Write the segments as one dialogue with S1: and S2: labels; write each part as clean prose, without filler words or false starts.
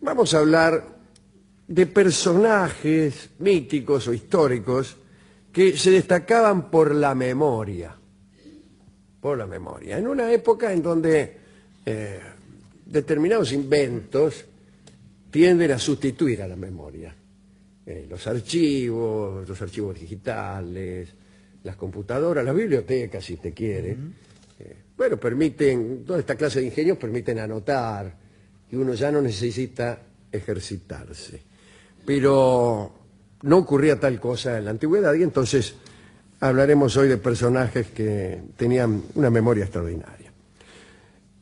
S1: vamos a hablar de personajes míticos o históricos que se destacaban por la memoria. Por la memoria. En una época en donde determinados inventos tienden a sustituir a la memoria. Los archivos digitales, las computadoras, las bibliotecas, si te quiere. Bueno, permiten, toda esta clase de ingenios permiten anotar, y uno ya no necesita ejercitarse. Pero no ocurría tal cosa en la antigüedad, y entonces hablaremos hoy de personajes que tenían una memoria extraordinaria.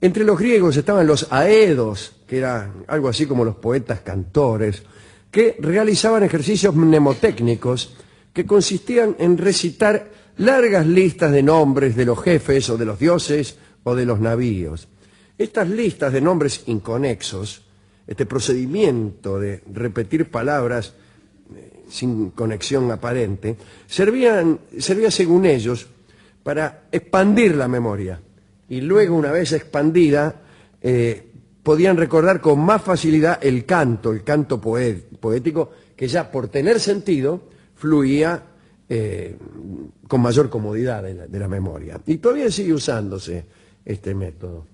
S1: Entre los griegos estaban los aedos, que eran algo así como los poetas cantores, que realizaban ejercicios mnemotécnicos que consistían en recitar largas listas de nombres de los jefes o de los dioses o de los navíos. Estas listas de nombres inconexos, este procedimiento de repetir palabras sin conexión aparente, servía según ellos para expandir la memoria, y luego, una vez expandida, podían recordar con más facilidad el canto poético, que ya por tener sentido fluía con mayor comodidad de la memoria. Y todavía sigue usándose este método.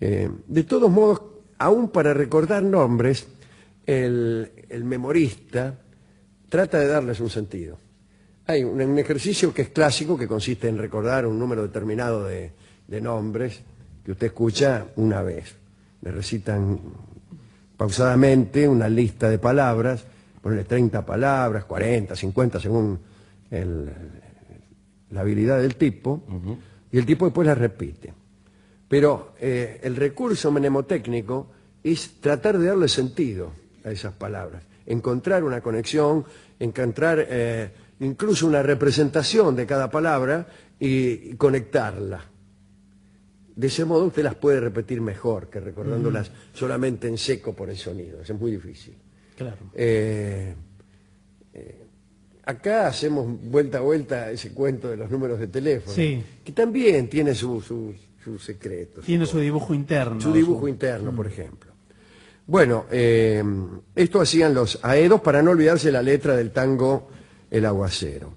S1: De todos modos, aún para recordar nombres, el memorista trata de darles un sentido. Hay un ejercicio que es clásico, que consiste en recordar un número determinado de nombres que usted escucha una vez. Le recitan pausadamente una lista de palabras, ponle 30 palabras, 40, 50, según la habilidad del tipo, y el tipo después las repite. Pero el recurso mnemotécnico es tratar de darle sentido a esas palabras, encontrar una conexión, encontrar incluso una representación de cada palabra y conectarla. De ese modo usted las puede repetir mejor que recordándolas solamente en seco por el sonido. Eso es muy difícil.
S2: Claro.
S1: Acá hacemos vuelta a vuelta ese cuento de los números de teléfono,
S2: Sí.
S1: que también tiene sus secretos.
S2: Tiene su dibujo interno.
S1: Su dibujo interno, por ejemplo. Bueno, esto hacían los aedos para no olvidarse la letra del tango El Aguacero.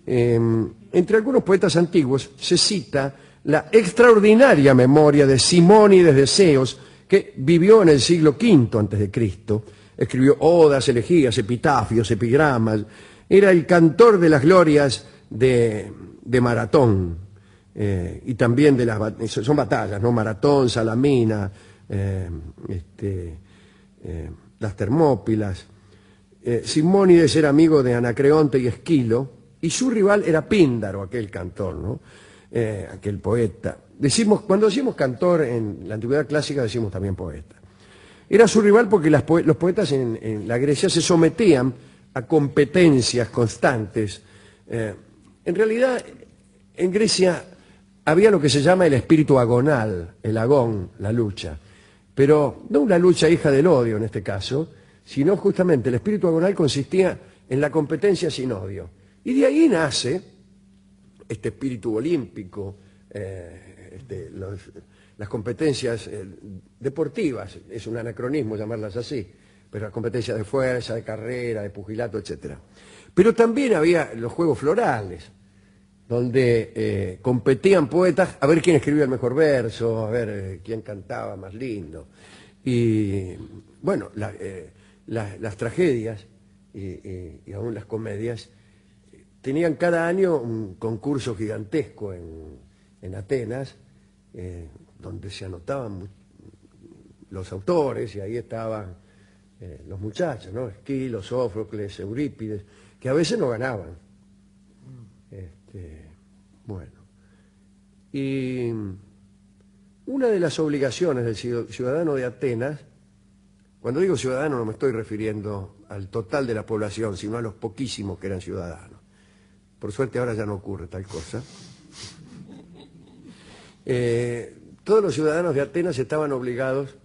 S1: Entre algunos poetas antiguos se cita la extraordinaria memoria de Simónides de Ceos, que vivió en el siglo V a.C., escribió odas, elegías, epitafios, epigramas, era el cantor de las glorias de Maratón, y también de son batallas, ¿no? Maratón, Salamina, las Termópilas. Simónides era amigo de Anacreonte y Esquilo, y su rival era Píndaro, aquel cantor, ¿no? Aquel poeta. Cuando decimos cantor en la antigüedad clásica, decimos también poeta. Era su rival porque los poetas en la Grecia se sometían a competencias constantes. En realidad, en Grecia había lo que se llama el espíritu agonal, el agón, la lucha. Pero no una lucha hija del odio en este caso, sino justamente el espíritu agonal consistía en la competencia sin odio. Y de ahí nace este espíritu olímpico, las competencias deportivas, es un anacronismo llamarlas así, pero las competencias de fuerza, de carrera, de pugilato, etc. Pero también había los juegos florales, donde competían poetas a ver quién escribía el mejor verso, a ver quién cantaba más lindo. Y bueno, las tragedias y aún las comedias tenían cada año un concurso gigantesco en Atenas, donde se anotaban los autores, y ahí estaban los muchachos, ¿no? Esquilo, Sófocles, Eurípides, que a veces no ganaban. Bueno, y una de las obligaciones del ciudadano de Atenas, cuando digo ciudadano no me estoy refiriendo al total de la población, sino a los poquísimos que eran ciudadanos. Por suerte ahora ya no ocurre tal cosa. Todos los ciudadanos de Atenas estaban obligados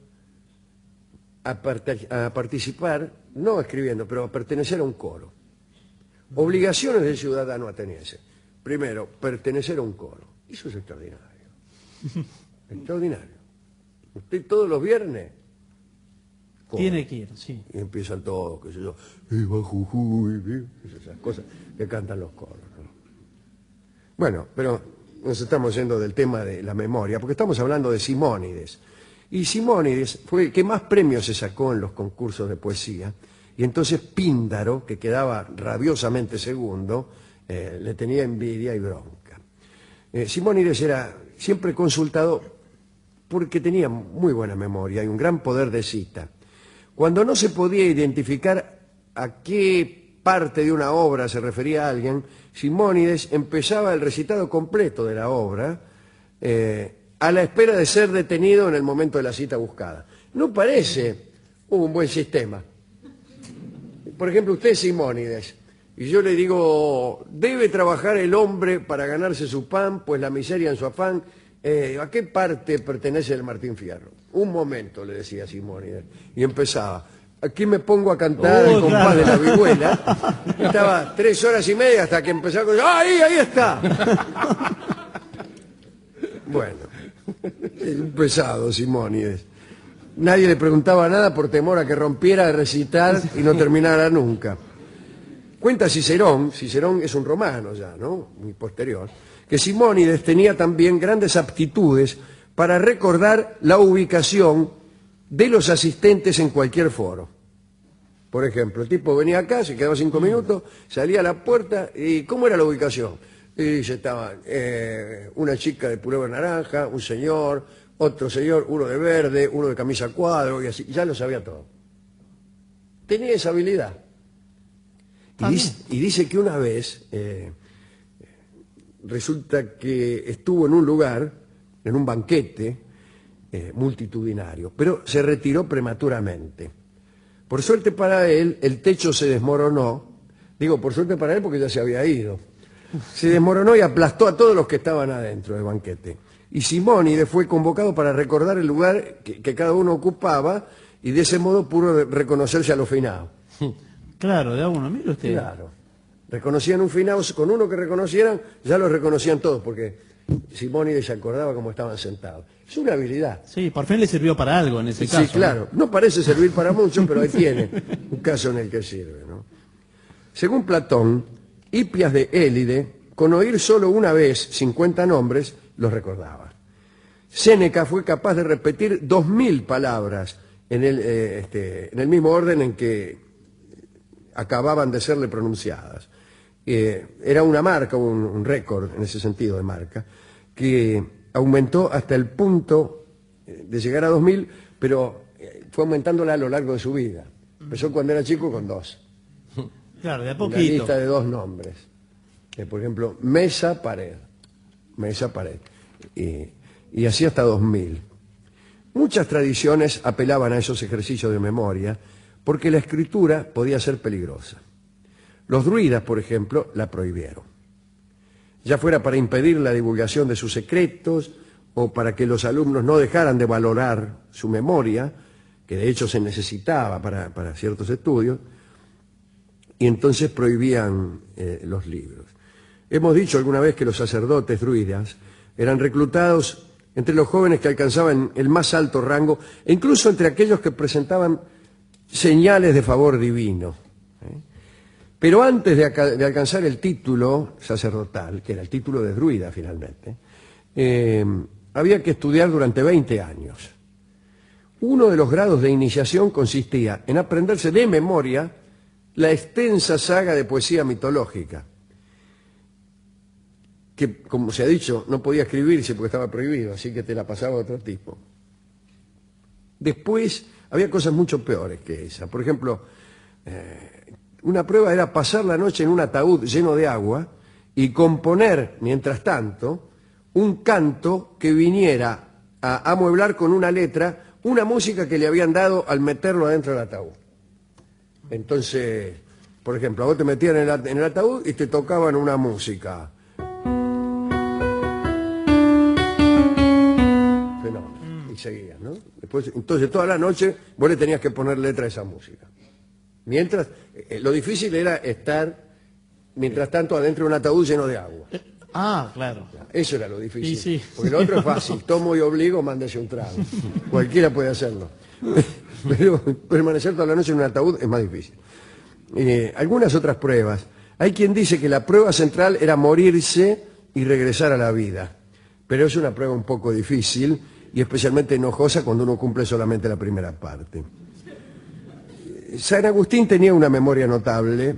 S1: a participar, no escribiendo, pero a pertenecer a un coro. Obligaciones del ciudadano ateniense. Primero, pertenecer a un coro. Eso es extraordinario. Extraordinario. Usted todos los viernes coros.
S2: Tiene que ir, sí.
S1: Y empiezan todos, qué sé yo, "Viva Jujuy", esas cosas que cantan los coros, ¿no? Bueno, pero nos estamos yendo del tema de la memoria, porque estamos hablando de Simónides. Y Simónides fue el que más premios se sacó en los concursos de poesía, y entonces Píndaro, que quedaba rabiosamente segundo, le tenía envidia y bronca. Simónides era siempre consultado porque tenía muy buena memoria y un gran poder de cita. Cuando no se podía identificar a qué parte de una obra se refería a alguien, Simónides empezaba el recitado completo de la obra a la espera de ser detenido en el momento de la cita buscada. ¿No parece un buen sistema? Por ejemplo, usted es Simónides, y yo le digo, debe trabajar el hombre para ganarse su pan, pues la miseria en su afán. ¿A qué parte pertenece el Martín Fierro? Un momento, le decía Simónides, y empezaba. Aquí me pongo a cantar el compás de la vihuela. Estaba 3 horas y media hasta que empezaba con... ¡Ahí está! Bueno, un pesado Simónides. Nadie le preguntaba nada por temor a que rompiera de recitar y no terminara nunca. Cuenta Cicerón es un romano ya, ¿no? Muy posterior, que Simónides tenía también grandes aptitudes para recordar la ubicación de los asistentes en cualquier foro. Por ejemplo, el tipo venía acá, se quedaba 5 minutos, salía a la puerta y ¿cómo era la ubicación? Y se estaban una chica de pullover naranja, un señor, otro señor, uno de verde, uno de camisa cuadro y así, ya lo sabía todo. Tenía esa habilidad. Y dice que una vez resulta que estuvo en un lugar, en un banquete multitudinario, pero se retiró prematuramente. Por suerte para él, el techo se desmoronó. Digo, por suerte para él porque ya se había ido. Se desmoronó y aplastó a todos los que estaban adentro del banquete. Y Simónides fue convocado para recordar el lugar que cada uno ocupaba y de ese modo pudo reconocerse a los finados.
S2: Claro, de a uno, mire usted.
S1: Claro. Reconocían un finado, con uno que reconocieran, ya los reconocían todos, porque Simónides se acordaba cómo estaban sentados. Es una habilidad.
S2: Sí, por fin le sirvió para algo en ese caso.
S1: Sí, claro. No parece servir para mucho, pero ahí tiene un caso en el que sirve, ¿no? Según Platón, Hipias de Élide, con oír solo una vez 50 nombres, los recordaba. Séneca fue capaz de repetir 2000 palabras en el mismo orden en que acababan de serle pronunciadas. Era una marca, un récord en ese sentido de marca, que aumentó hasta el punto de llegar a 2000, pero fue aumentándola a lo largo de su vida. Empezó cuando era chico con 2.
S2: Claro, de a
S1: Una
S2: poquito.
S1: lista de 2 nombres. Por ejemplo, mesa, pared. Mesa, pared. Y así hasta 2000. Muchas tradiciones apelaban a esos ejercicios de memoria porque la escritura podía ser peligrosa. Los druidas, por ejemplo, la prohibieron. Ya fuera para impedir la divulgación de sus secretos o para que los alumnos no dejaran de valorar su memoria, que de hecho se necesitaba para ciertos estudios, y entonces prohibían los libros. Hemos dicho alguna vez que los sacerdotes druidas eran reclutados entre los jóvenes que alcanzaban el más alto rango e incluso entre aquellos que presentaban señales de favor divino. Pero antes de alcanzar el título sacerdotal, que era el título de druida finalmente, había que estudiar durante 20 años. Uno de los grados de iniciación consistía en aprenderse de memoria la extensa saga de poesía mitológica, que, como se ha dicho, no podía escribirse porque estaba prohibido, así que te la pasaba otro tipo. Después había cosas mucho peores que esa. Por ejemplo, una prueba era pasar la noche en un ataúd lleno de agua y componer, mientras tanto, un canto que viniera a amueblar con una letra una música que le habían dado al meterlo adentro del ataúd. Entonces, por ejemplo, a vos te metían en el ataúd y te tocaban una música. Y seguías, ¿no? Después, entonces, toda la noche vos le tenías que poner letra a esa música. Mientras, lo difícil era estar, mientras tanto, adentro de un ataúd lleno de agua.
S2: Claro.
S1: Eso era lo difícil.
S2: Sí.
S1: Porque lo otro es fácil. Tomo y obligo, mándese un trago. Cualquiera puede hacerlo. pero permanecer toda la noche en un ataúd es más difícil. Algunas otras pruebas. Hay quien dice que la prueba central era morirse y regresar a la vida, pero es una prueba un poco difícil y especialmente enojosa cuando uno cumple solamente la primera parte. San Agustín tenía una memoria notable,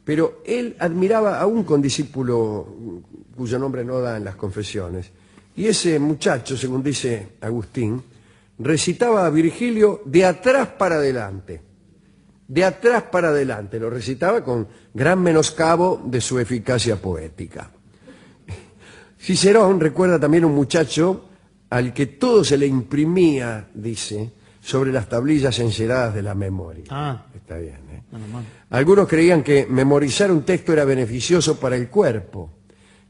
S1: pero él admiraba a un condiscípulo cuyo nombre no da en las confesiones, y ese muchacho, según dice Agustín, recitaba a Virgilio de atrás para adelante. De atrás para adelante, lo recitaba con gran menoscabo de su eficacia poética. Cicerón recuerda también un muchacho al que todo se le imprimía, dice, sobre las tablillas enceradas de la memoria. Está bien, ¿eh? Algunos creían que memorizar un texto era beneficioso para el cuerpo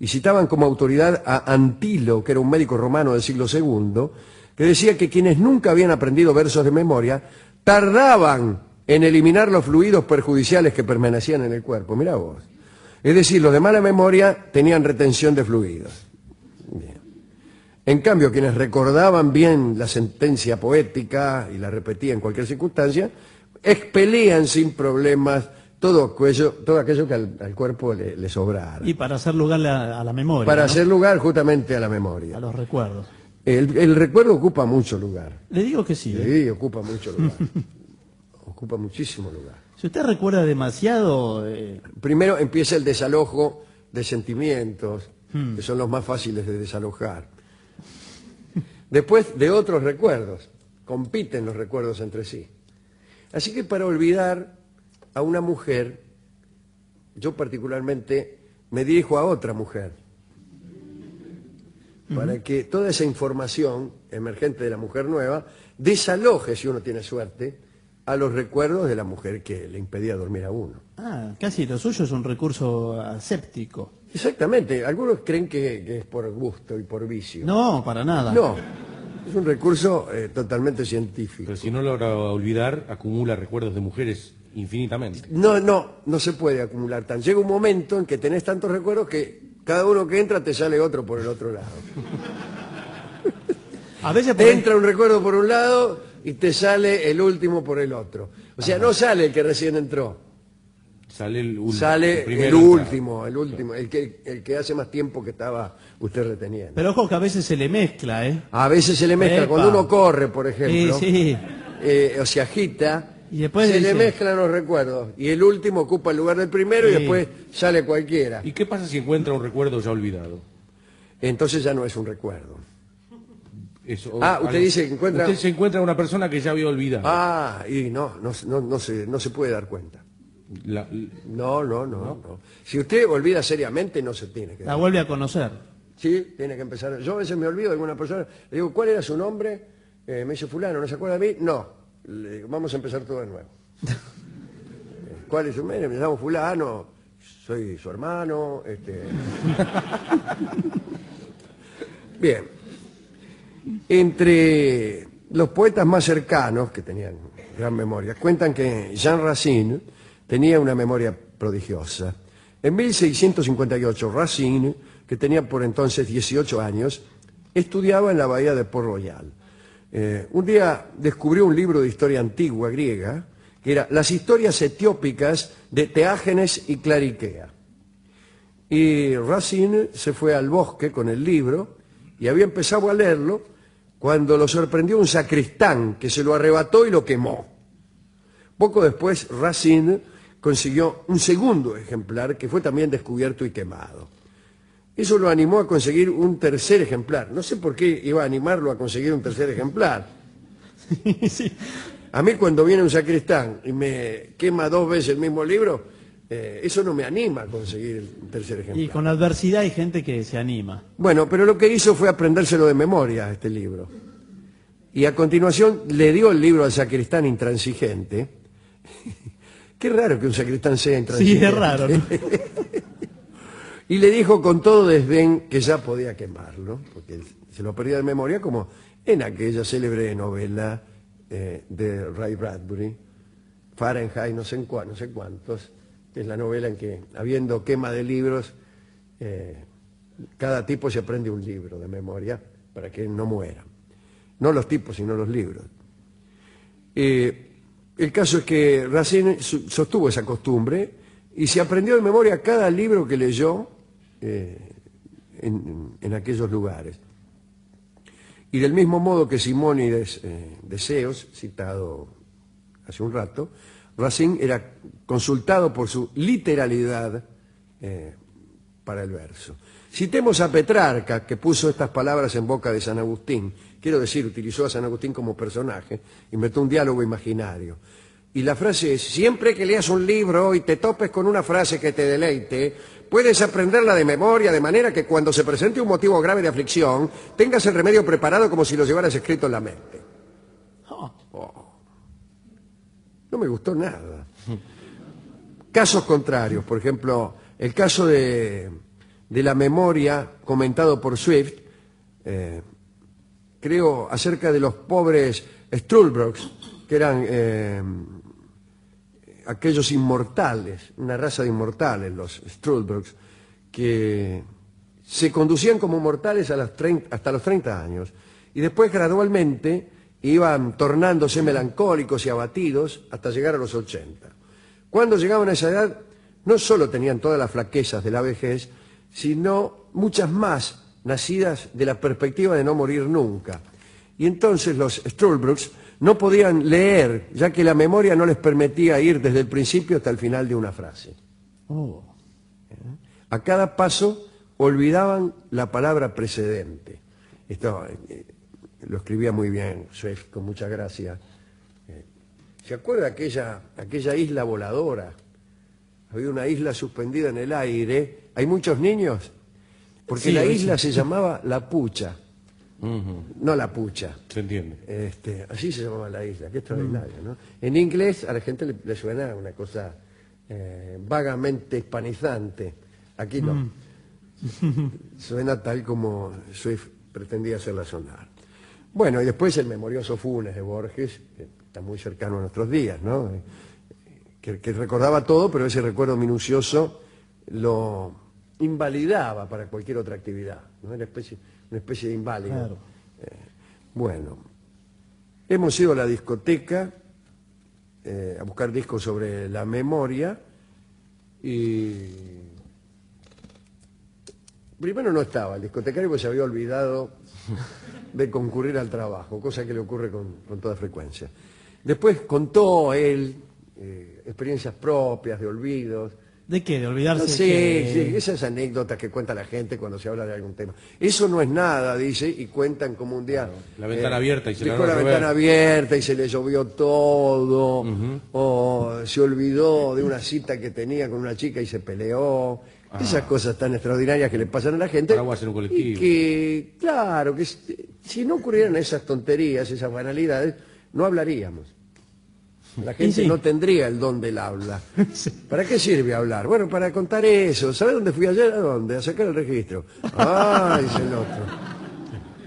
S1: y citaban como autoridad a Antilo, que era un médico romano del siglo II, que decía que quienes nunca habían aprendido versos de memoria tardaban en eliminar los fluidos perjudiciales que permanecían en el cuerpo. Mirá vos. Es decir, los de mala memoria tenían retención de fluidos. Bien. En cambio, quienes recordaban bien la sentencia poética y la repetían en cualquier circunstancia, expelían sin problemas todo aquello que al cuerpo le sobrara.
S2: Y para hacer lugar a la memoria.
S1: Para
S2: ¿no?
S1: hacer lugar justamente a la memoria.
S2: A los recuerdos.
S1: El recuerdo ocupa mucho lugar.
S2: Le digo que sí.
S1: Sí, ocupa mucho lugar. Ocupa muchísimo lugar.
S2: Si usted recuerda demasiado...
S1: Primero empieza el desalojo de sentimientos, que son los más fáciles de desalojar. Después de otros recuerdos, compiten los recuerdos entre sí. Así que para olvidar a una mujer, yo particularmente me dirijo a otra mujer, para que toda esa información emergente de la mujer nueva desaloje, si uno tiene suerte, a los recuerdos de la mujer que le impedía dormir a uno.
S2: Casi lo suyo es un recurso aséptico.
S1: Exactamente, algunos creen que es por gusto y por vicio.
S2: No, para nada.
S1: No, es un recurso totalmente científico.
S3: Pero si no logra olvidar, acumula recuerdos de mujeres infinitamente.
S1: No se puede acumular tanto. Llega un momento en que tenés tantos recuerdos que cada uno que entra te sale otro por el otro lado.
S2: A veces
S1: Te entra un recuerdo por un lado y te sale el último por el otro. O sea, no sale el que recién entró.
S3: Sale el último.
S1: Sale el último, el que hace más tiempo que estaba usted reteniendo.
S2: Pero ojo que a veces se le mezcla, ¿eh?
S1: A veces se le mezcla.
S2: Epa.
S1: Cuando uno corre, por ejemplo,
S2: Sí.
S1: o se agita,
S2: Y después
S1: se
S2: dice-
S1: le mezclan los recuerdos. Y el último ocupa el lugar del primero y
S2: Sí.
S1: después sale cualquiera.
S3: ¿Y qué pasa si encuentra un recuerdo ya olvidado?
S1: Entonces ya no es un recuerdo.
S3: Eso,
S1: Usted dice que encuentra...
S3: Usted se encuentra una persona que ya había olvidado.
S1: Y no se puede dar cuenta.
S3: La-
S1: No. Si usted olvida seriamente, no se tiene que
S2: La
S1: dar.
S2: vuelve a conocer.
S1: Sí, tiene que empezar. Yo a veces me olvido de alguna persona. Le digo, ¿cuál era su nombre? Me dice fulano, ¿no se acuerda de mí? No. Le digo, vamos a empezar todo de nuevo. ¿Cuál es su nombre? Me llamo fulano, soy su hermano. Bien. Entre los poetas más cercanos, que tenían gran memoria, cuentan que Jean Racine tenía una memoria prodigiosa. En 1658, Racine, que tenía por entonces 18 años, estudiaba en la bahía de Port Royal. Un día descubrió un libro de historia antigua griega, que era Las historias etiópicas de Teágenes y Clariquea. Y Racine se fue al bosque con el libro y había empezado a leerlo cuando lo sorprendió un sacristán que se lo arrebató y lo quemó. Poco después, Racine consiguió un segundo ejemplar que fue también descubierto y quemado. Eso lo animó a conseguir un tercer ejemplar. No sé por qué iba a animarlo a conseguir un tercer ejemplar.
S2: Sí.
S1: A mí cuando viene un sacristán y me quema 2 veces el mismo libro, eso no me anima a conseguir el tercer ejemplar.
S2: Y con la adversidad hay gente que se anima.
S1: Bueno, pero lo que hizo fue aprendérselo de memoria, este libro. Y a continuación le dio el libro al sacristán intransigente. Qué raro que un sacristán sea intransigente.
S2: Sí, es raro, ¿no?
S1: Y le dijo con todo desdén que ya podía quemarlo, porque se lo perdía de memoria, como en aquella célebre novela de Ray Bradbury, Fahrenheit no sé cuántos, que es la novela en que, habiendo quema de libros, cada tipo se aprende un libro de memoria para que no muera. No los tipos, sino los libros. El caso es que Racine sostuvo esa costumbre y se aprendió de memoria cada libro que leyó en aquellos lugares. Y del mismo modo que Simónides de Ceos, citado hace un rato, Racine era consultado por su literalidad para el verso. Citemos a Petrarca, que puso estas palabras en boca de San Agustín. Quiero decir, utilizó a San Agustín como personaje, inventó un diálogo imaginario. Y la frase es: siempre que leas un libro y te topes con una frase que te deleite, puedes aprenderla de memoria, de manera que cuando se presente un motivo grave de aflicción, tengas el remedio preparado como si lo llevaras escrito en la mente. No me gustó nada. Casos contrarios, por ejemplo, el caso de la memoria comentado por Swift, creo, acerca de los pobres Struldbrugs, que eran aquellos inmortales, una raza de inmortales, los Struldbrugs, que se conducían como mortales hasta los 30 años y después gradualmente iban tornándose melancólicos y abatidos hasta llegar a los 80. Cuando llegaban a esa edad, no solo tenían todas las flaquezas de la vejez, sino muchas más nacidas de la perspectiva de no morir nunca. Y entonces los Struldbrugs no podían leer, ya que la memoria no les permitía ir desde el principio hasta el final de una frase. A cada paso olvidaban la palabra precedente. Esto lo escribía muy bien Swift, con mucha gracia. ¿Se acuerda aquella isla voladora? Había una isla suspendida en el aire. ¿Hay muchos niños? Porque
S2: sí,
S1: la isla se llamaba La Pucha. No La Pucha.
S3: Se entiende.
S1: Así se llamaba la isla, qué extraordinario, ¿no? En inglés a la gente le suena una cosa vagamente hispanizante. Aquí no. Suena tal como Swift pretendía hacerla sonar. Bueno, y después el memorioso Funes de Borges, que está muy cercano a nuestros días, ¿no? Que recordaba todo, pero ese recuerdo minucioso lo invalidaba para cualquier otra actividad, ¿no? Era una especie de inválido.
S2: Claro.
S1: Bueno, hemos ido a la discoteca a buscar discos sobre la memoria y primero no estaba el discotecario porque se había olvidado de concurrir al trabajo, cosa que le ocurre con toda frecuencia. Después contó él experiencias propias de olvidos.
S2: ¿De qué? ¿De olvidarse?
S1: Sí, esas anécdotas que cuenta la gente cuando se habla de algún tema. Eso no es nada, dice, y cuentan como un día...
S3: La ventana abierta y se
S1: dejó la ventana abierta y se le llovió todo, o se olvidó de una cita que tenía con una chica y se peleó. Esas cosas tan extraordinarias que le pasan a la gente.
S3: Paraguas en un colectivo.
S1: Y que, claro, que si no ocurrieran esas tonterías, esas banalidades, no hablaríamos. La gente
S2: sí.
S1: no tendría el don del habla. ¿Para qué sirve hablar? Bueno, para contar eso. ¿Sabes dónde fui ayer? ¿A dónde? A sacar el registro. Ah, dice el otro.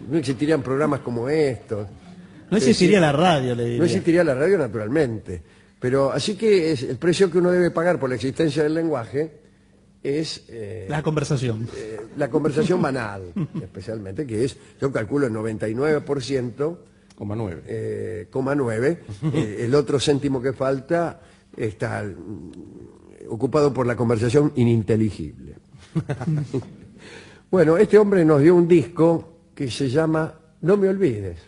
S1: No existirían programas como estos.
S2: No existiría la radio, le diría.
S1: No existiría la radio, naturalmente. Pero así que el precio que uno debe pagar por la existencia del lenguaje es...
S2: la conversación.
S1: La conversación banal, especialmente, que es, yo calculo, el 99%...
S3: Coma
S1: 9. El otro céntimo que falta está ocupado por la conversación ininteligible. Bueno, este hombre nos dio un disco que se llama No me olvides.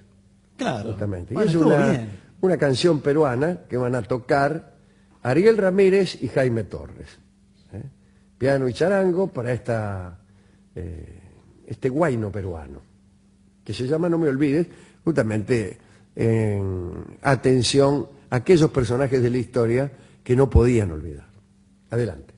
S2: Claro.
S1: Justamente.
S2: Bueno,
S1: Y es
S2: estuvo bien.
S1: una canción peruana que van a tocar Ariel Ramírez y Jaime Torres. Piano y charango para este guayno peruano, que se llama No me olvides, justamente en atención a aquellos personajes de la historia que no podían olvidar. Adelante.